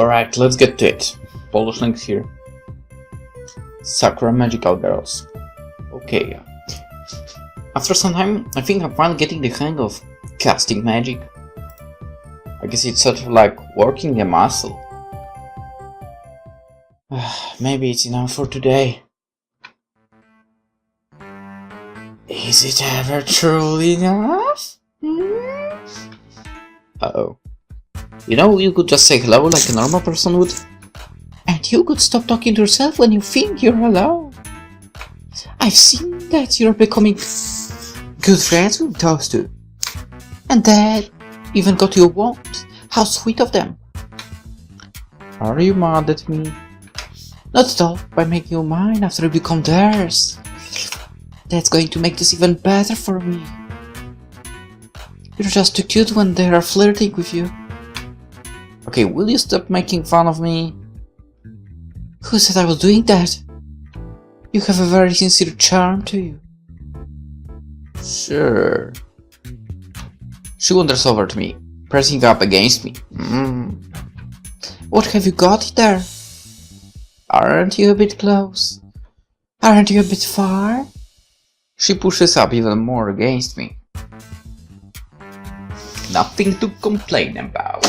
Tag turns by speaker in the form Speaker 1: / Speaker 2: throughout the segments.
Speaker 1: Alright, let's get to it. PolishLynx here. Sakura Magical Girls. Okay. After some time, I think I'm finally getting the hang of casting magic. I guess it's sort of like working a muscle. Maybe it's enough for today. Is it ever truly enough? Uh-oh. You know, you could just say hello like a normal person would. And you could stop talking to yourself when you think you're alone. I've seen that you're becoming good friends with those two. And that even got you a wand. How sweet of them. Are you mad at me? Not at all, by making you mine after you become theirs. That's going to make this even better for me. You're just too cute when they are flirting with you. Okay, will you stop making fun of me? Who said I was doing that? You have a very sincere charm to you. Sure. She wanders over to me, pressing up against me. What have you got there? Aren't you a bit close? Aren't you a bit far? She pushes up even more against me. Nothing to complain about.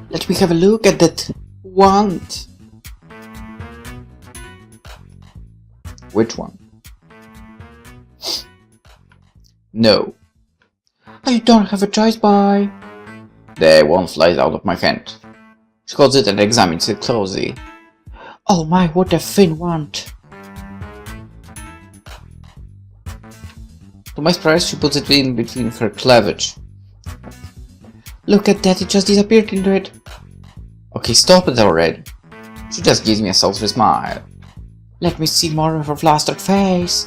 Speaker 1: Let me have a look at that wand. Which one? No. I don't have a choice, boy. The wand flies out of my hand. She holds it and examines it closely. Oh my, what a thin wand. To my surprise, she puts it in between her cleavage. Look at that, it just disappeared into it. Okay, stop it already. She just gives me a sultry smile. Let me see more of her flustered face.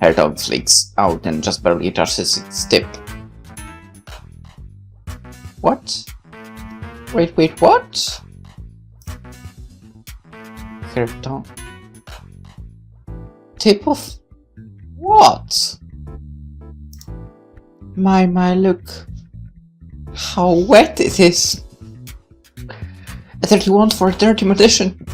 Speaker 1: Her tongue flicks out and just barely touches its tip. What? Wait, what? Her tongue... Tip of... what? My, look. How wet it is. A 31 for a 30 edition.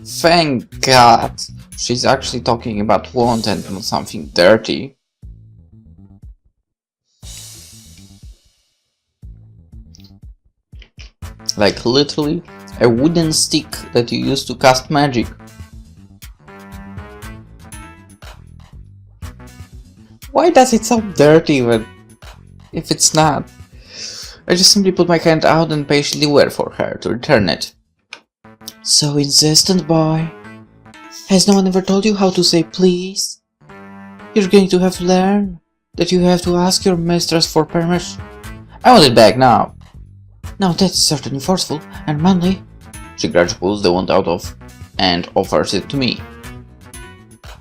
Speaker 1: Thank God. She's actually talking about wand and not something dirty. Like literally a wooden stick that you use to cast magic. Why does it sound dirty even if it's not? I just simply put my hand out and patiently wait for her to return it. So insistent, boy. Has no one ever told you how to say please? You're going to have to learn that you have to ask your mistress for permission. I want it back now. Now that's certainly forceful and manly. She gradually pulls the wand out of and offers it to me.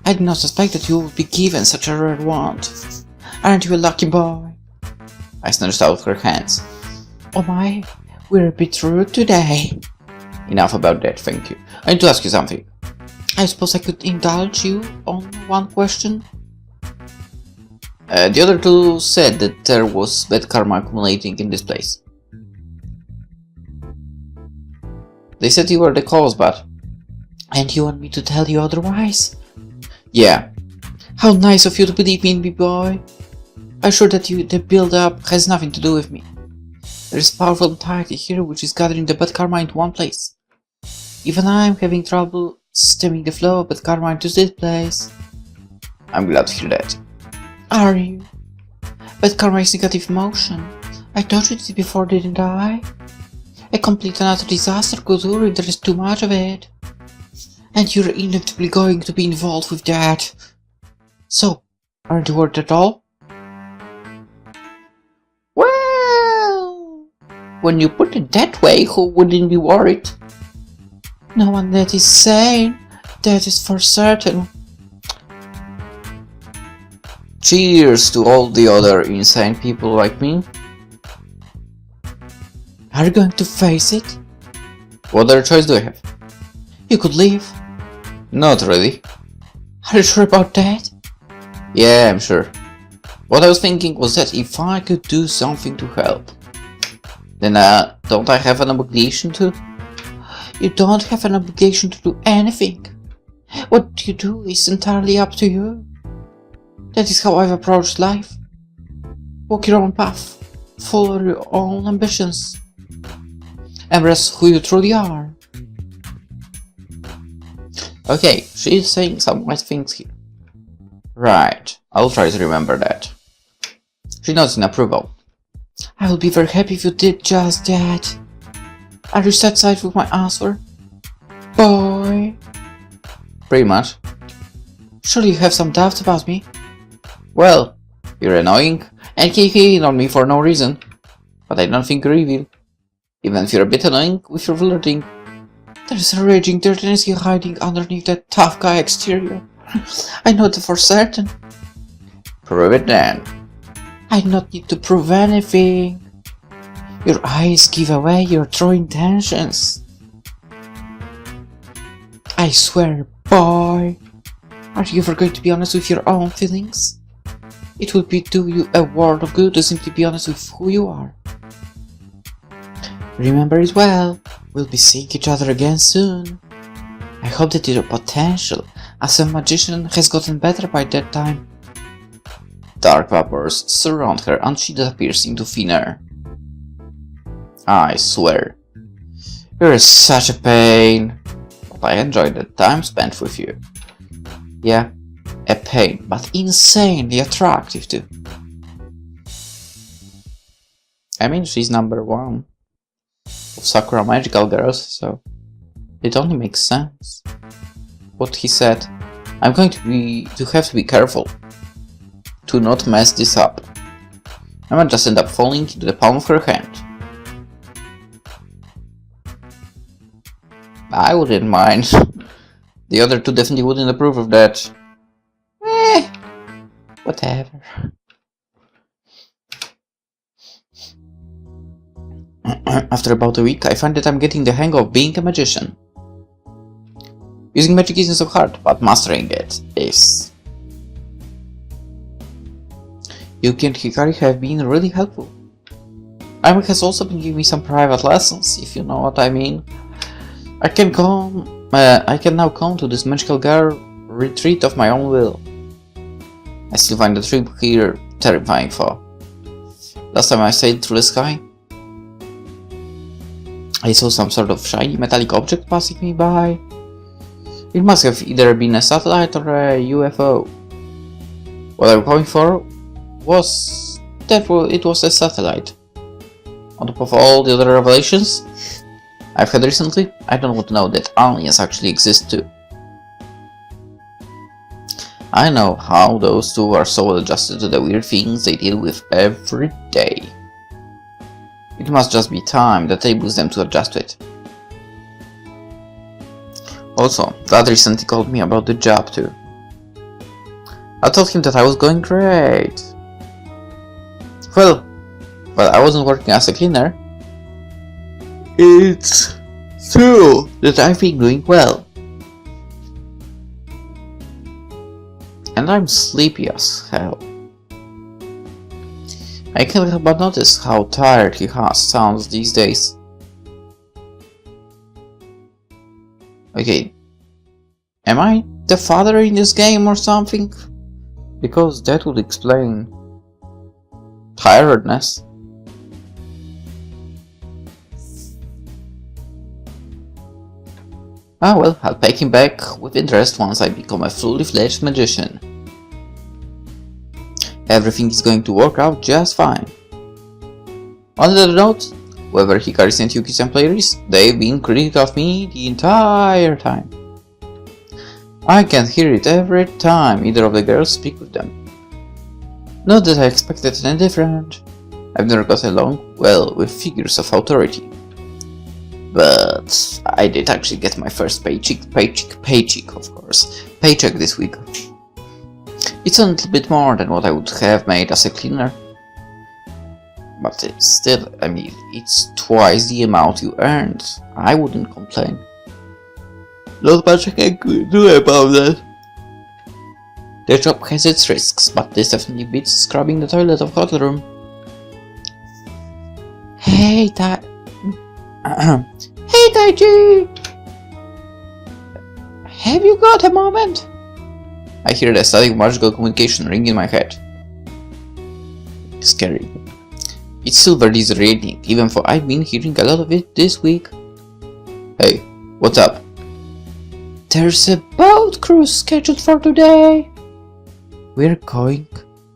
Speaker 1: I did not suspect that you would be given such a rare wand. Aren't you a lucky boy? I snatched out her hands. Oh my, we're a bit rude today. Enough about that, thank you. I need to ask you something. I suppose I could indulge you on one question? The other two said that there was bad karma accumulating in this place. They said you were the cause, but... And you want me to tell you otherwise? Yeah. How nice of you to believe me, boy. I'm sure that the build-up has nothing to do with me. There is a powerful entity here which is gathering the bad karma into one place. Even I'm having trouble stemming the flow of bad karma into this place. I'm glad to hear that. Are you? Bad karma is negative emotion. I told you this before, didn't I? A complete and utter disaster could occur if there is too much of it. And you're inevitably going to be involved with that. So, aren't you worried at all? Well, when you put it that way, who wouldn't be worried? No one that is sane, that is for certain. Cheers to all the other insane people like me. Are you going to face it? What other choice do I have? You could leave. Not really. Are you sure about that? Yeah, I'm sure. What I was thinking was that if I could do something to help. Then don't I have an obligation to? You don't have an obligation to do anything. What you do is entirely up to you. That is how I've approached life. Walk your own path. Follow your own ambitions. Embrace who you truly are. Okay, she's saying some nice things here. Right, I'll try to remember that. She nods in approval. I will be very happy if you did just that. Are you satisfied with my answer? Boy? Pretty much. Surely you have some doubts about me? Well, you're annoying and kicking on me for no reason. But I don't think you're evil. Even if you're a bit annoying with your flirting. There's a raging dirtiness hiding underneath that tough guy exterior. I know that for certain. Prove it then. I do not need to prove anything. Your eyes give away your true intentions. I swear, boy. Are you ever going to be honest with your own feelings? It would do you a world of good to simply be honest with who you are. Remember it well, we'll be seeing each other again soon. I hope that your potential as a magician has gotten better by that time. Dark vapors surround her and she disappears into thin air. I swear, you're such a pain, but I enjoyed the time spent with you. Yeah, a pain, but insanely attractive too. I mean, she's number 1 of Sakura magical girls, so it only makes sense. What he said, I'm going to have to be careful to not mess this up. I might just end up falling into the palm of her hand. I wouldn't mind. The other two definitely wouldn't approve of that. Whatever. After about a week, I find that I'm getting the hang of being a magician. Using magic isn't so hard, but mastering it is. Yuki and Hikari have been really helpful. Aimek has also been giving me some private lessons, if you know what I mean. I can now come to this magical girl retreat of my own will. I still find the trip here terrifying though. Last time I sailed through the sky, I saw some sort of shiny metallic object passing me by. It must have either been a satellite or a UFO. What I'm going for was that it was a satellite. On top of all the other revelations I've had recently, I don't want to know that aliens actually exist too. I know how those two are so adjusted to the weird things they deal with every day. It must just be time that enables them to adjust to it. Also, Dad recently called me about the job too. I told him that I was going great. Well, but I wasn't working as a cleaner. It's true that I've been doing well. And I'm sleepy as hell. I can't help but notice how tired he sounds these days. Okay, am I the father in this game or something? Because that would explain tiredness. Ah well, I'll take him back with interest once I become a fully fledged magician. Everything is going to work out just fine. On the other note, whoever Hikari sent Yuki and players, they've been critical of me the entire time. I can hear it every time either of the girls speak with them. Not that I expected anything different. I've never got along well with figures of authority. But I did actually get my first paycheck of course, paycheck this week. It's a little bit more than what I would have made as a cleaner. But it's still, I mean, it's twice the amount you earned. I wouldn't complain. Not much I can do about that. The job has its risks, but this definitely beats scrubbing the toilet of hotel room. Hey! Hey, Hey, Taichi! Have you got a moment? I hear the static magical communication ring in my head. Scary. It's silver is radiating, even though I've been hearing a lot of it this week. Hey, what's up? There's a boat cruise scheduled for today. We're going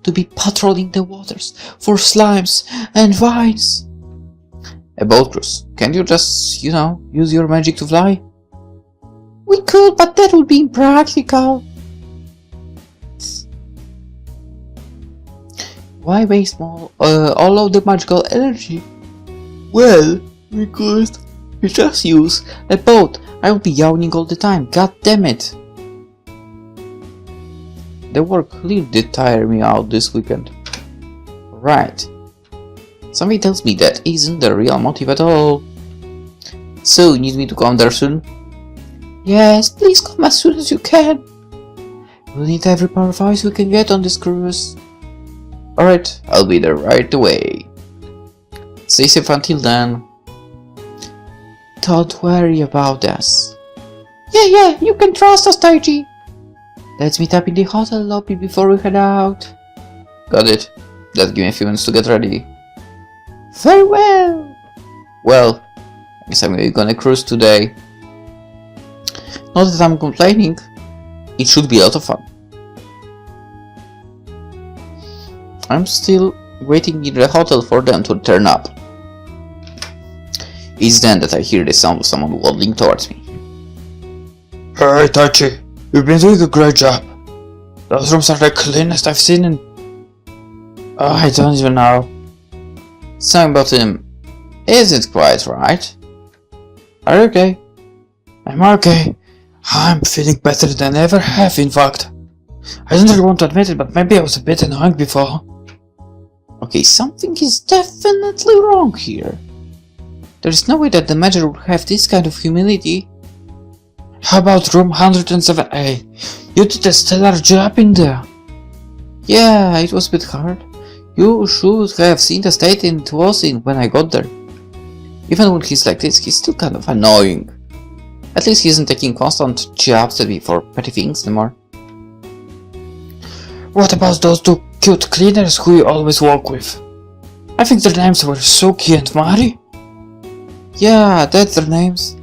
Speaker 1: to be patrolling the waters for slimes and vines. A boat cruise? Can't you just, use your magic to fly? We could, but that would be impractical. Why waste all of the magical energy? Well, because we just use a boat. I will be yawning all the time. God damn it! The work clearly did tire me out this weekend. Right. Something tells me that isn't the real motive at all. So, you need me to come there soon? Yes, please come as soon as you can. We'll need every power of ice we can get on this cruise. Alright, I'll be there right away. Stay safe until then. Don't worry about us. Yeah, you can trust us, Taichi. Let's meet up in the hotel lobby before we head out. Got it. Just give me a few minutes to get ready. Very well. Well, I guess I'm gonna cruise today. Not that I'm complaining. It should be a lot of fun. I'm still waiting in the hotel for them to turn up. It's then that I hear the sound of someone waddling towards me.
Speaker 2: Hey Taichi, you've been doing a great job. Those rooms are the cleanest I've seen in... Oh, I don't even know.
Speaker 1: Something about him isn't quite right. Are you okay?
Speaker 2: I'm okay. I'm feeling better than I ever have, in fact. I don't really want to admit it, but maybe I was a bit annoying before.
Speaker 1: Okay, something is definitely wrong here. There's no way that the manager would have this kind of humility.
Speaker 2: How about room 107A? You did a stellar job in there.
Speaker 1: Yeah, it was a bit hard. You should have seen the state it was in when I got there. Even when he's like this, he's still kind of annoying. At least he isn't taking constant jabs at me for petty things anymore.
Speaker 2: What about those two cute cleaners who you always walk with? I think their names were Suki and Mari.
Speaker 1: Yeah, that's their names.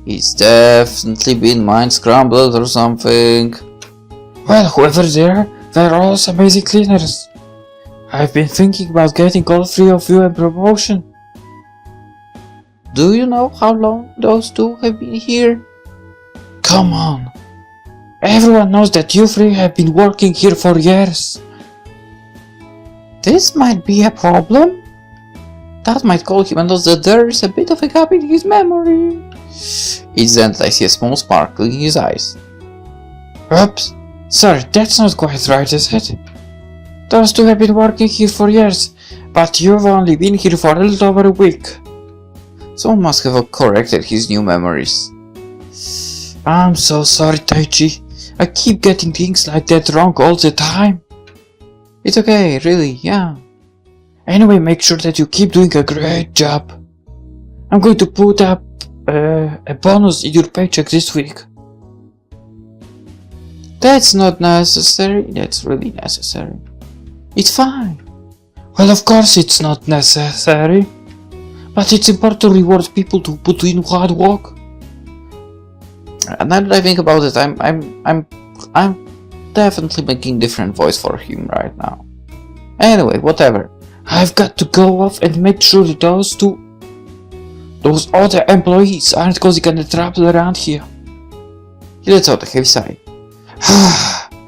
Speaker 1: He's definitely been mind scrambled or something.
Speaker 2: Well, whoever they are, they're all amazing cleaners. I've been thinking about getting all three of you a promotion.
Speaker 1: Do you know how long those two have been here?
Speaker 2: Come on. Everyone knows that you three have been working here for years.
Speaker 1: This might be a problem. That might call him and knows that there is a bit of a gap in his memory. It's then that I see a small sparkle in his eyes.
Speaker 2: Oops. Sorry, that's not quite right, is it? Those two have been working here for years, but you've only been here for a little over a week.
Speaker 1: Someone must have corrected his new memories.
Speaker 2: I'm so sorry, Taichi. I keep getting things like that wrong all the time.
Speaker 1: It's okay, really, yeah.
Speaker 2: Anyway, make sure that you keep doing a great job. I'm going to put up a bonus in your paycheck this week.
Speaker 1: That's not necessary. That's really necessary. It's fine.
Speaker 2: Well, of course it's not necessary. But it's important to reward people to put in hard work.
Speaker 1: And now that I think about it, I'm definitely making different voice for him right now. Anyway, whatever.
Speaker 2: I've got to go off and make sure that those other employees aren't causing any trouble around here.
Speaker 1: He lets out a heavy sigh.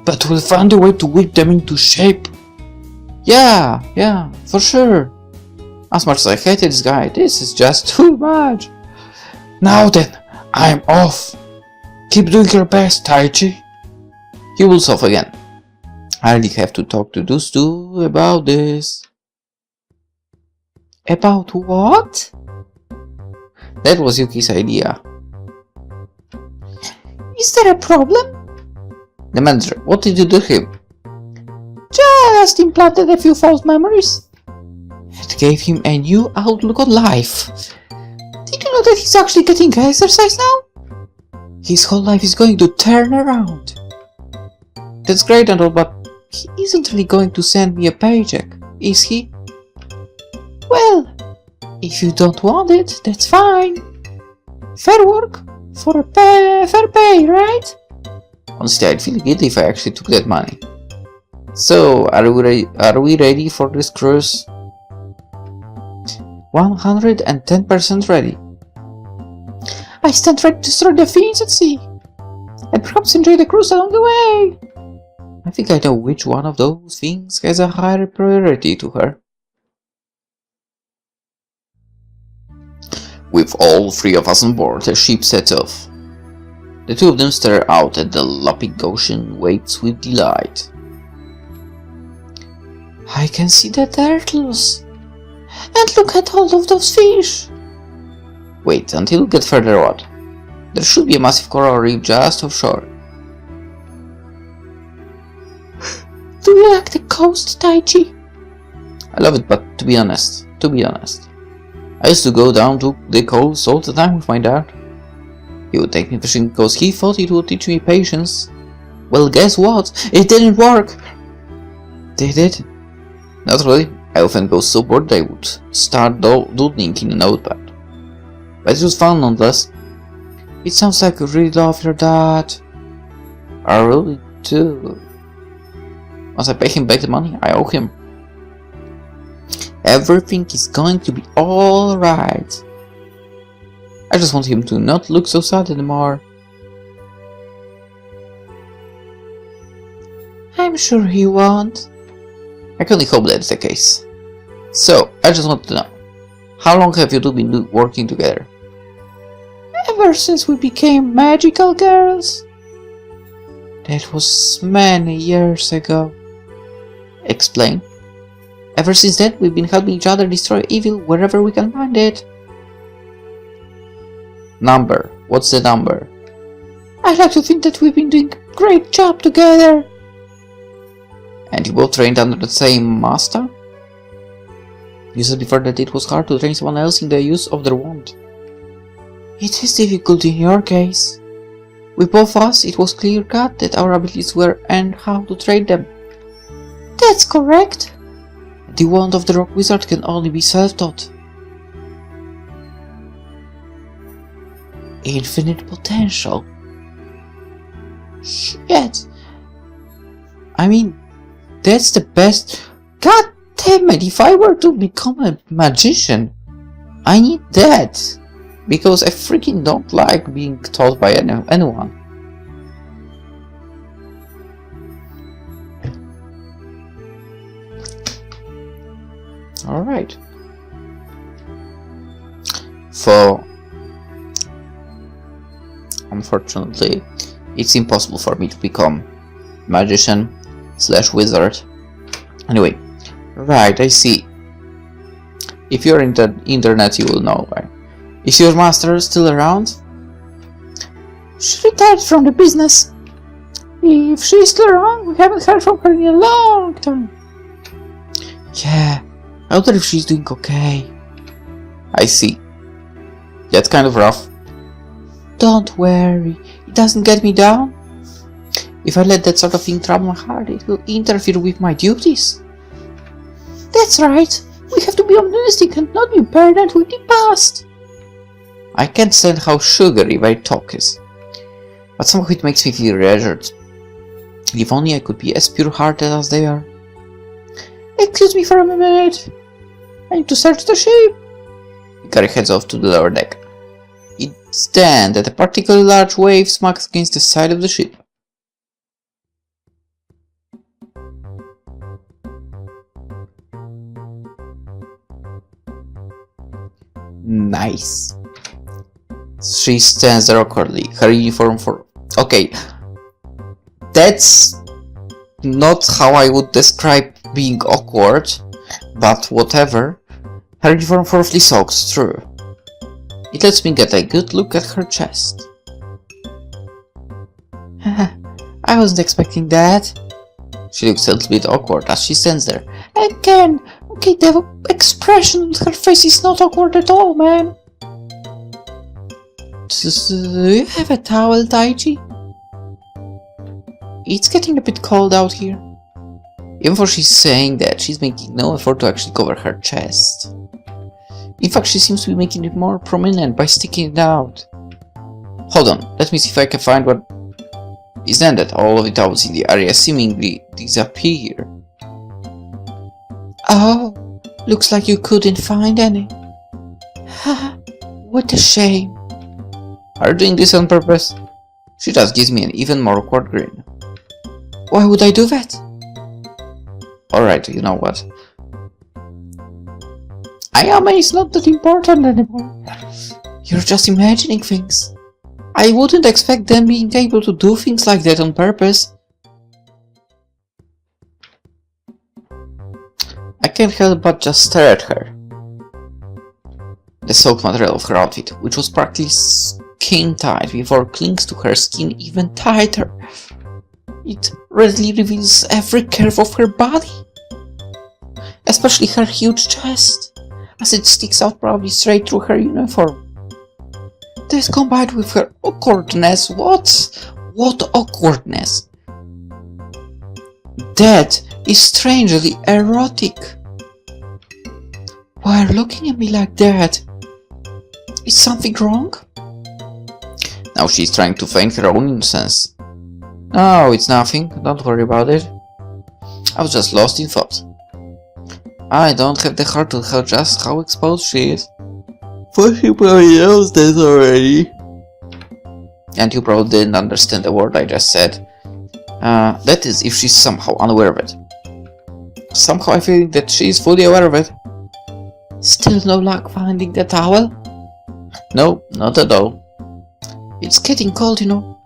Speaker 2: But we'll find a way to whip them into shape.
Speaker 1: Yeah, for sure. As much as I hated this guy, this is just too much.
Speaker 2: Now then, I'm off. Keep doing your best, Taichi.
Speaker 1: He will off again. I really have to talk to those two about this. About what? That was Yuki's idea.
Speaker 3: Is there a problem?
Speaker 1: The manager, what did you do to him?
Speaker 3: Just implanted a few false memories.
Speaker 1: It gave him a new outlook on life. Did you know that he's actually getting exercise now? His whole life is going to turn around. That's great and all, but he isn't really going to send me a paycheck, is he? Well, if you don't want it, that's fine. Fair work for a fair pay, right? Honestly, I'd feel guilty if I actually took that money. So, are we ready for this cruise? 110% ready. I stand ready to destroy the fiends at sea, and perhaps enjoy the cruise along the way. I think I know which one of those things has a higher priority to her. With all three of us on board, the ship sets off. The two of them stare out at the lapping ocean waves with delight. I can see the turtles. And look at all of those fish. Wait until we get further out. There should be a massive coral reef just offshore. Do you like the coast, Taichi? I love it, but to be honest, I used to go down to the coast all the time with my dad. He would take me fishing because he thought it would teach me patience. Well, guess what? It didn't work! Did it? Not really. I often go so bored I would start doodling in a notepad. But it was fun nonetheless. It sounds like you really love your dad. I really do. Once I pay him back the money I owe him, everything is going to be alright. I just want him to not look so sad anymore. I'm sure he won't. I can only hope that's the case. So, I just want to know, how long have you two been working together? Ever since we became magical girls. That was many years ago. Explain. Ever since then, we've been helping each other destroy evil wherever we can find it. Number. What's the number? I like to think that we've been doing a great job together. And you both trained under the same master? You said before that it was hard to train someone else in the use of their wand. It is difficult in your case. With both of us, it was clear-cut that our abilities were and how to trade them. That's correct. The wand of the rock wizard can only be self-taught. Infinite potential. Shit. I mean, that's the best. God damn it, if I were to become a magician, I need that. Because I freaking don't like being taught by anyone. Alright. So, unfortunately, it's impossible for me to become magician / wizard. Anyway, right, I see. If you're in the internet, you will know why. Is your master still around? She retired from the business. If she's still around, we haven't heard from her in a long time. Yeah, I wonder if she's doing okay. I see. That's kind of rough. Don't worry, it doesn't get me down. If I let that sort of thing trouble my heart, it will interfere with my duties. That's right. We have to be optimistic and not be burdened with the past. I can't stand how sugary my talk is, but somehow it makes me feel reassured. If only I could be as pure-hearted as they are. Excuse me for a minute. I need to search the ship. Ikari heads off to the lower deck. It's then that a particularly large wave smacks against the side of the ship. Nice. She stands there awkwardly, her uniform for... Okay, that's not how I would describe being awkward, but whatever. Her uniform thoroughly soaks through. It lets me get a good look at her chest. I wasn't expecting that. She looks a little bit awkward as she stands there. Again, Okay, the expression on her face is not awkward at all, man. Do you have a towel, Taichi? It's getting a bit cold out here. Even though she's saying that, she's making no effort to actually cover her chest. In fact, she seems to be making it more prominent by sticking it out. Hold on, let me see if I can find what is then that all of the towels in the area seemingly disappear. Oh, looks like you couldn't find any. Haha, what a shame. Are you doing this on purpose? She just gives me an even more awkward grin. Why would I do that? Alright, you know what? Ayame is not that important anymore. You're just imagining things. I wouldn't expect them being able to do things like that on purpose. I can't help but just stare at her. The soaked material of her outfit, which was practically skin tight before clings to her skin even tighter. It readily reveals every curve of her body, especially her huge chest, as it sticks out probably straight through her uniform. This combined with her awkwardness, what awkwardness? That is strangely erotic. Why are you looking at me like that? Is something wrong? Now she's trying to feign her own innocence. No, it's nothing, don't worry about it. I was just lost in thought. I don't have the heart to tell just how exposed she is. But she probably knows this already. And you probably didn't understand the word I just said. That is, if she's somehow unaware of it. Somehow I feel that she is fully aware of it. Still no luck finding the towel? No, not at all. It's getting cold, you know.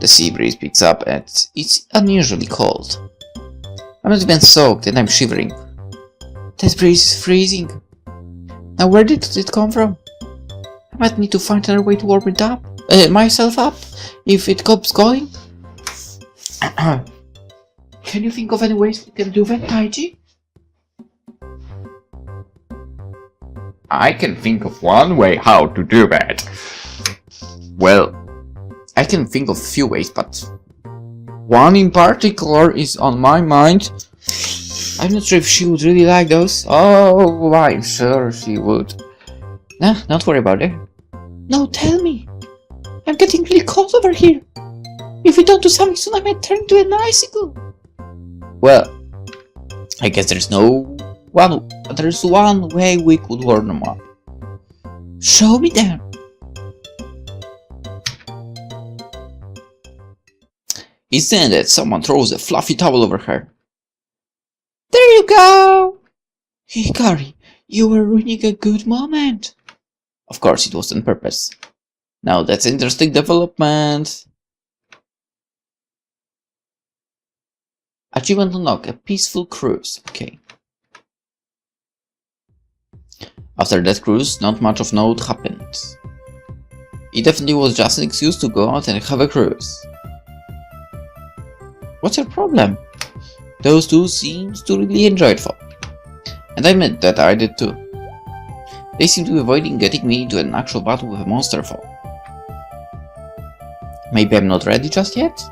Speaker 1: The sea breeze picks up and it's unusually cold. I'm not even soaked and I'm shivering. That breeze is freezing. Now where did it come from? I might need to find another way to warm it up, myself up, if it keeps going. Can you think of any ways we can do that, Taichi?
Speaker 3: I can think of one way how to do that.
Speaker 1: Well, I can think of a few ways, but one in particular is on my mind. I'm not sure if she would really like those. Oh, I'm sure she would. Nah, don't worry about it. No, tell me. I'm getting really cold over here. If we don't do something soon, I might turn into an icicle. Well, I guess there's one way we could warm them up. Show me then. It's then that someone throws a fluffy towel over her. There you go! Hikari, you were ruining a good moment. Of course, it was on purpose. Now that's interesting development. Achievement unlocked, a peaceful cruise. Okay. After that cruise, not much of note happened. It definitely was just an excuse to go out and have a cruise. What's your problem? Those two seems to really enjoy it fun. And I admit that I did too. They seem to be avoiding getting me into an actual battle with a monster foe. Maybe I'm not ready just yet?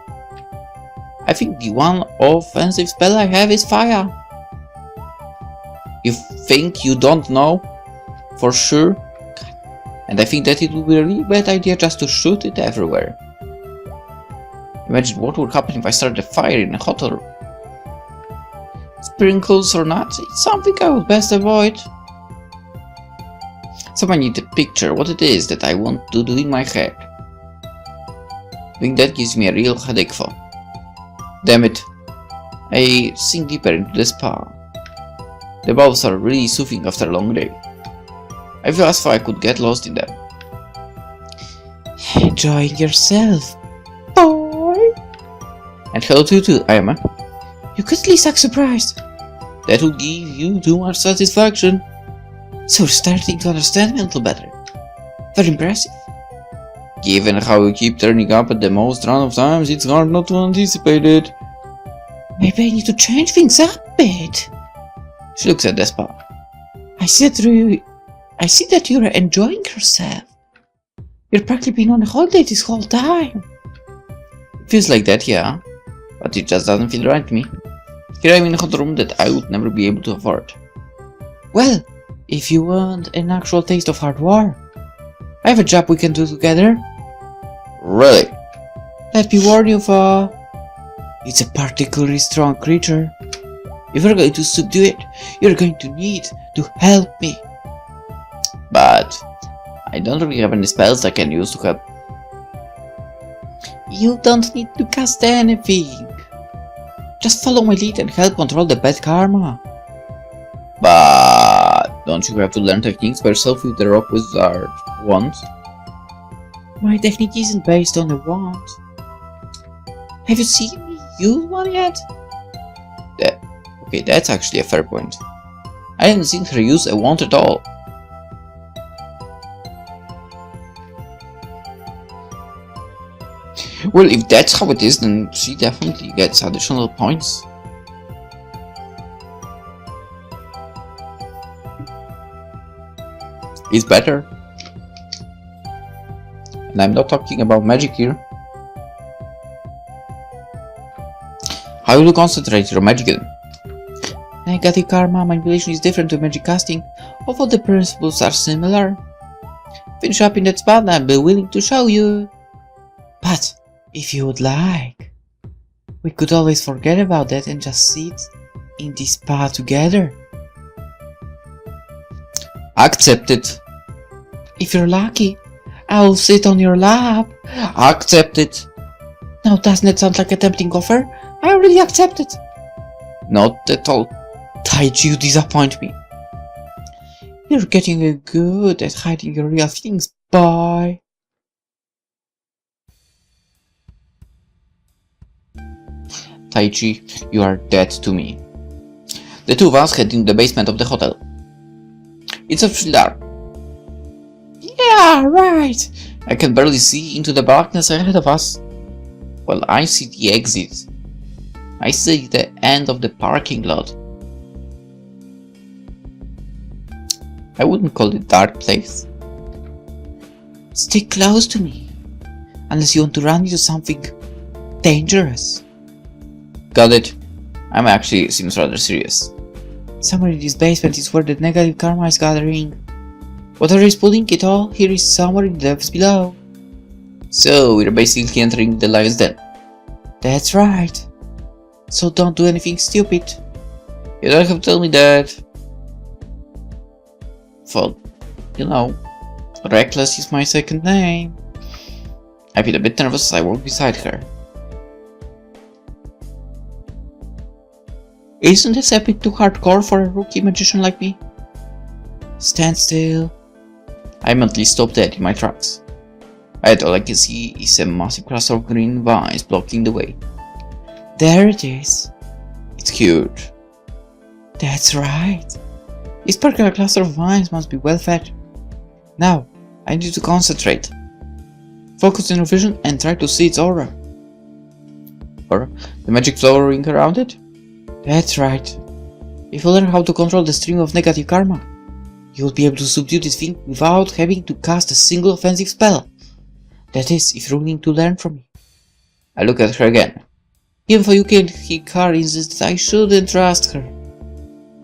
Speaker 1: I think the one offensive spell I have is fire. You think you don't know? For sure? And I think that it would be a really bad idea just to shoot it everywhere. Imagine what would happen if I started a fire in a hotel room. Sprinkles or not, it's something I would best avoid. So I need to picture what it is that I want to do in my head. Doing that gives me a real headache for. Damn it. I sink deeper into the spa. The baths are really soothing after a long day. I feel as though I could get lost in them. Enjoying yourself, boy. And hello to you too, Ayama. You could at least act surprised. That would give you too much satisfaction. So starting to understand me a little better. Very impressive. Given how you keep turning up at the most random times, it's hard not to anticipate it. Maybe I need to change things up a bit. She looks at the spa. I see that you're enjoying yourself. You're practically been on a holiday this whole time. It feels like that, yeah. But it just doesn't feel right to me. Here I'm in a hot room that I would never be able to afford. Well, if you want an actual taste of hard war, I have a job we can do together. Really? Let me warn you, Fa. It's a particularly strong creature. If you're going to subdue it, you're going to need to help me. But I don't really have any spells I can use to help. You don't need to cast anything. Just follow my lead and help control the bad karma. But don't you have to learn techniques by yourself with the rock wizard wand? My technique isn't based on a wand. Have you seen me use one yet? Okay, that's actually a fair point. I haven't seen her use a wand at all. Well, if that's how it is, then she definitely gets additional points. It's better. And I'm not talking about magic here. How will you concentrate your magic then? Negative karma manipulation is different to magic casting, although the principles are similar. Finish up in that spot and I'll be willing to show you. But if you would like, we could always forget about that and just sit in this spa together. Accepted. If you're lucky, I'll sit on your lap. Accepted. Now doesn't it sound like a tempting offer? I already accepted. Not at all. Taichi, you disappoint me. You're getting good at hiding your real feelings, boy. Taichi, you are dead to me. The two of us head into the basement of the hotel. It's absolutely dark. Yeah, right. I can barely see into the darkness ahead of us. Well, I see the exit. I see the end of the parking lot. I wouldn't call it a dark place. Stay close to me, unless you want to run into something dangerous. Got it. I'm actually seems rather serious. Somewhere in this basement is where the negative karma is gathering. Whatever is pulling it all, here is somewhere in the depths below. So we're basically entering the lion's den. That's right. So don't do anything stupid. You don't have to tell me that. Well, you know, reckless is my second name. I feel a bit nervous as I walk beside her. Isn't this a bit too hardcore for a rookie magician like me? Stand still. I mentally stop dead in my tracks. All I can see is a massive cluster of green vines blocking the way. There it is. It's huge. That's right. This particular cluster of vines must be well fed. Now, I need to concentrate. Focus on your vision and try to see its aura. Or the magic flowering around it? That's right. If you learn how to control the stream of negative karma, you will be able to subdue this thing without having to cast a single offensive spell. That is, if you're willing to learn from me. I look at her again. Even though you can Hikari insists that I shouldn't trust her.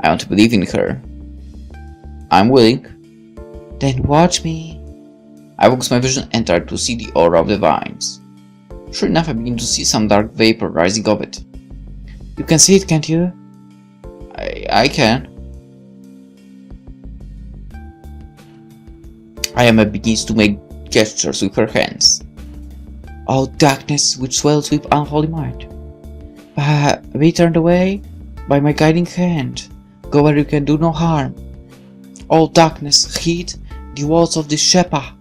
Speaker 1: I want to believe in her. I'm willing. Then watch me. I focus my vision and try to see the aura of the vines. Sure enough, I begin to see some dark vapor rising of it. You can see it, can't you? I can. Ayame begins to make gestures with her hands. All darkness which swells with unholy might. Be turned away by my guiding hand. Go where you can do no harm. All darkness, heed the walls of this Shepa.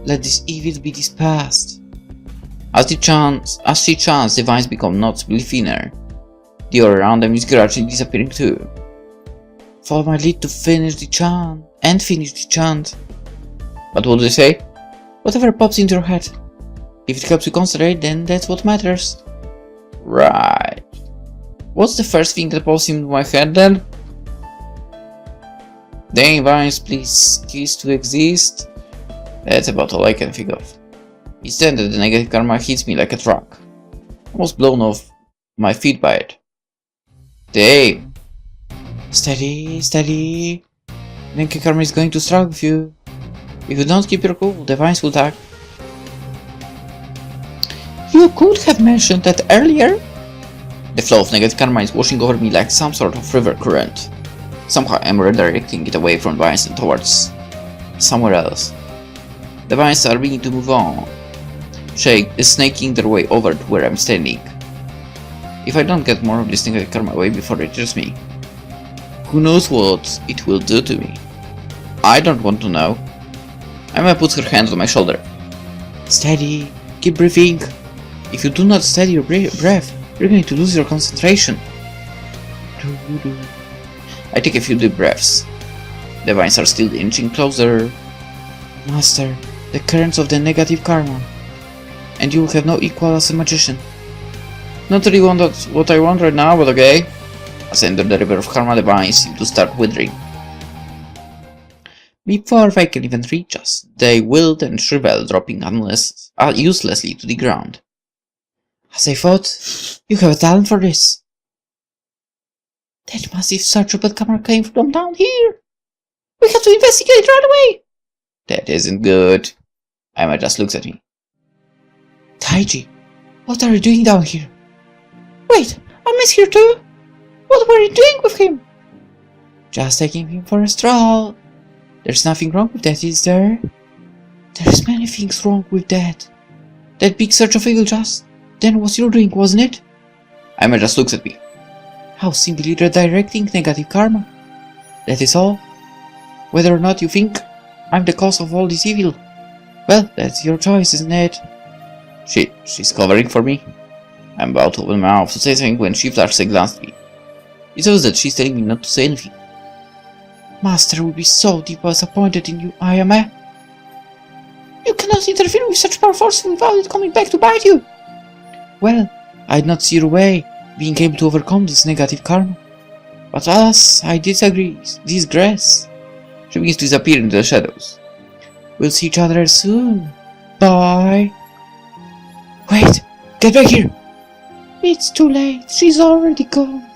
Speaker 1: Let this evil be dispersed. As she chants, the vines become noticeably thinner. The aura around them is gradually disappearing too. Follow my lead to finish the chant. But what do they say? Whatever pops into your head. If it helps you concentrate, then that's what matters. Right. What's the first thing that pops into my head then? Vines, please cease to exist. That's about all I can think of. Instead, the negative karma hits me like a truck. Almost blown off my feet by it. Dave!
Speaker 2: Steady, steady. Negative karma is going to struggle with you. If you don't keep your cool, the vines will attack. You could have mentioned that earlier.
Speaker 1: The flow of negative karma is washing over me like some sort of river current. Somehow I'm redirecting it away from vines and towards somewhere else. The vines are beginning to move on, snaking their way over to where I'm standing. If I don't get more of this negative karma away before it reaches me, who knows what it will do to me? I don't want to know. Emma puts her hand on my shoulder.
Speaker 2: Steady, keep breathing. If you do not steady your breath, you're going to lose your concentration.
Speaker 1: I take a few deep breaths. The vines are still inching closer.
Speaker 2: Master, the currents of the negative karma, and you will have no equal as a magician.
Speaker 1: Not really what I want right now, but okay. As I enter the river of karma, the vines seem to start withering. Before they can even reach us, they wilt and shrivel, dropping uselessly to the ground.
Speaker 2: As I thought, you have a talent for this. That massive surge of bad karma came from down here. We have to investigate right away.
Speaker 1: That isn't good. Emma just looks at me.
Speaker 2: Taichi, what are you doing down here? Wait, I miss here too. What were you doing with him? Just taking him for a stroll. There's nothing wrong with that, is there? There's many things wrong with that. That big surge of evil just then was your doing, wasn't it?
Speaker 1: Emma just looks at me.
Speaker 2: How simply redirecting negative karma. That is all. Whether or not you think I'm the cause of all this evil, well, that's your choice, isn't it?
Speaker 1: She's covering for me. I'm about to open my mouth to say something when she flashes a glance at me. It shows that she's telling me not to say anything.
Speaker 2: Master will be so deeply disappointed in you, Ayame. You cannot interfere with such power force without it coming back to bite you. Well, I'd not see your way being able to overcome this negative karma. But alas, I disagree. Disgrace.
Speaker 1: She begins to disappear into the shadows.
Speaker 2: We'll see each other soon. Bye. Wait, get back here. It's too late. She's already gone.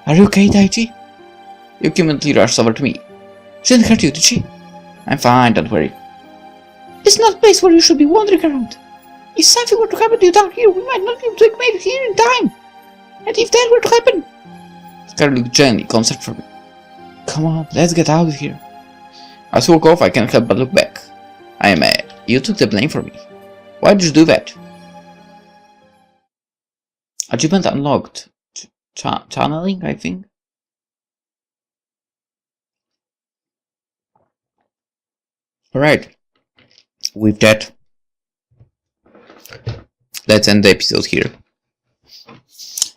Speaker 2: Are you okay, Taichi?
Speaker 1: Yuki immediately rushes over to me.
Speaker 2: She didn't hurt you, did she?
Speaker 1: I'm fine, don't worry.
Speaker 2: It's not a place where you should be wandering around. If something were to happen to you down here, we might not be able to make it here in time. And if that were to happen...
Speaker 1: Scarlet looked gently concerned for me.
Speaker 2: Come on, let's get out of here.
Speaker 1: As we walk off, I can't help but look back. I am mad. You took the blame for me. Why did you do that? Achievement unlocked. Channeling, I think. Alright. With that, let's end the episode here.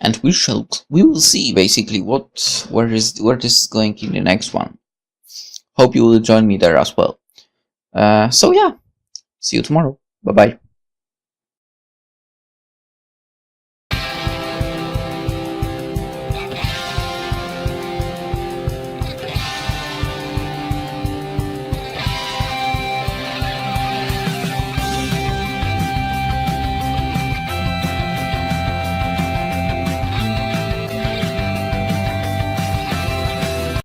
Speaker 1: And we will see basically where this is going in the next one. Hope you will join me there as well. So yeah, see you tomorrow. Bye bye.